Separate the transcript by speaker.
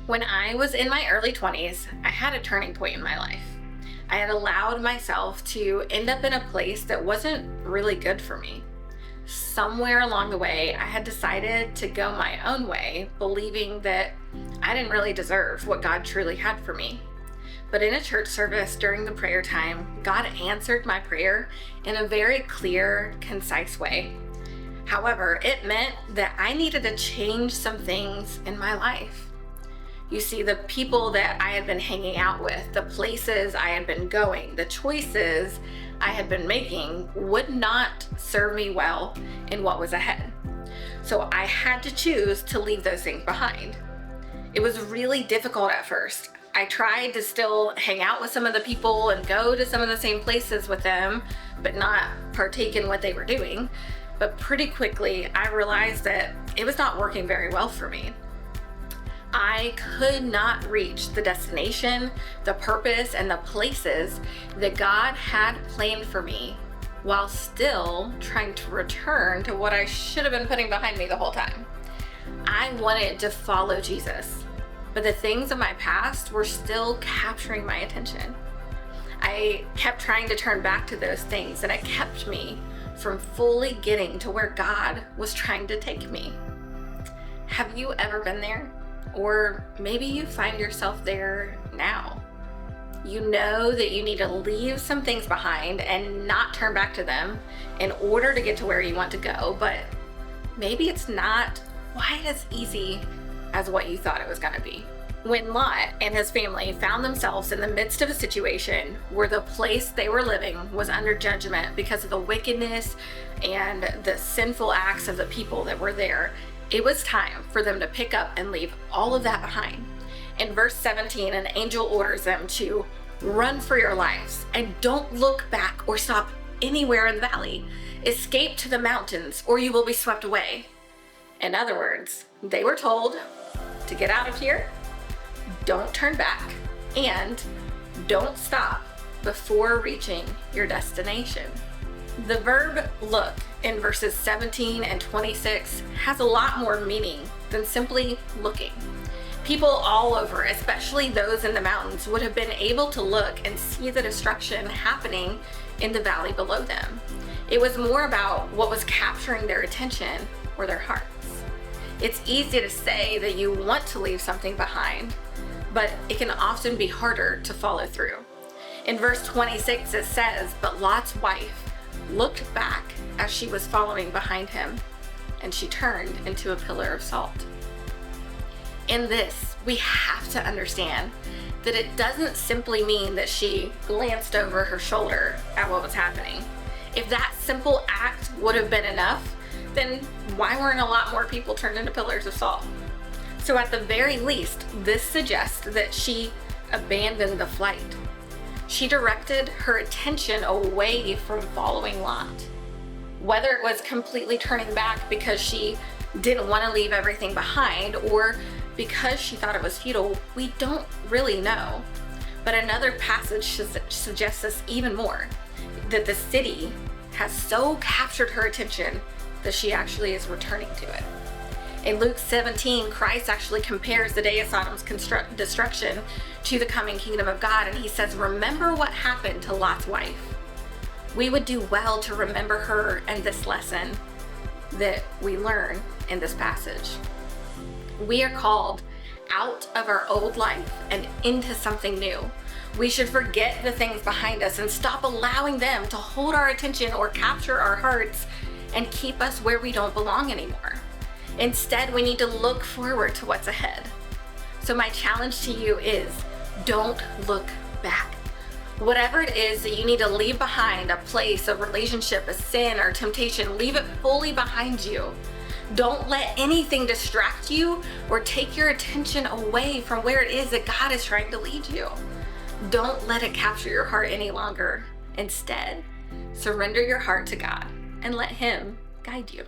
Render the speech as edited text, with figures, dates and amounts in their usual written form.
Speaker 1: When I was in my early 20s, I had a turning point in my life. I had allowed myself to end up in a place that wasn't really good for me. Somewhere along the way, I had decided to go my own way, believing that I didn't really deserve what God truly had for me. But in a church service during the prayer time, God answered my prayer in a very clear, concise way. However, it meant that I needed to change some things in my life. You see, the people that I had been hanging out with, the places I had been going, the choices I had been making would not serve me well in what was ahead. So I had to choose to leave those things behind. It was really difficult at first. I tried to still hang out with some of the people and go to some of the same places with them, but not partake in what they were doing. But pretty quickly, I realized that it was not working very well for me. I could not reach the destination, the purpose, and the places that God had planned for me while still trying to return to what I should have been putting behind me the whole time. I wanted to follow Jesus, but the things of my past were still capturing my attention. I kept trying to turn back to those things, and it kept me from fully getting to where God was trying to take me. Have you ever been there? Or maybe you find yourself there now. You know that you need to leave some things behind and not turn back to them in order to get to where you want to go, but maybe it's not quite as easy as what you thought it was going to be. When Lot and his family found themselves in the midst of a situation where the place they were living was under judgment because of the wickedness and the sinful acts of the people that were there, it was time for them to pick up and leave all of that behind. In verse 17, an angel orders them to run for your lives and don't look back or stop anywhere in the valley. Escape to the mountains or you will be swept away. In other words, they were told to get out of here, don't turn back, and don't stop before reaching your destination. The verb look in verses 17 and 26 has a lot more meaning than simply looking. People all over, especially those in the mountains, would have been able to look and see the destruction happening in the valley below them. It was more about what was capturing their attention or their hearts. It's easy to say that you want to leave something behind, but it can often be harder to follow through. In verse 26 it says, "But Lot's wife looked back as she was following behind him, and she turned into a pillar of salt." In this, we have to understand that it doesn't simply mean that she glanced over her shoulder at what was happening. If that simple act would have been enough, then why weren't a lot more people turned into pillars of salt? So at the very least, this suggests that she abandoned the flight. She directed her attention away from following Lot. Whether it was completely turning back because she didn't want to leave everything behind or because she thought it was futile, we don't really know. But another passage suggests this even more, that the city has so captured her attention that she actually is returning to it. In Luke 17, Christ actually compares the day of Sodom's destruction to the coming kingdom of God, and he says, "Remember what happened to Lot's wife." We would do well to remember her and this lesson that we learn in this passage. We are called out of our old life and into something new. We should forget the things behind us and stop allowing them to hold our attention or capture our hearts and keep us where we don't belong anymore. Instead, we need to look forward to what's ahead. So my challenge to you is, don't look back. Whatever it is that you need to leave behind, a place, a relationship, a sin, or temptation, leave it fully behind you. Don't let anything distract you or take your attention away from where it is that God is trying to lead you. Don't let it capture your heart any longer. Instead, surrender your heart to God and let Him guide you.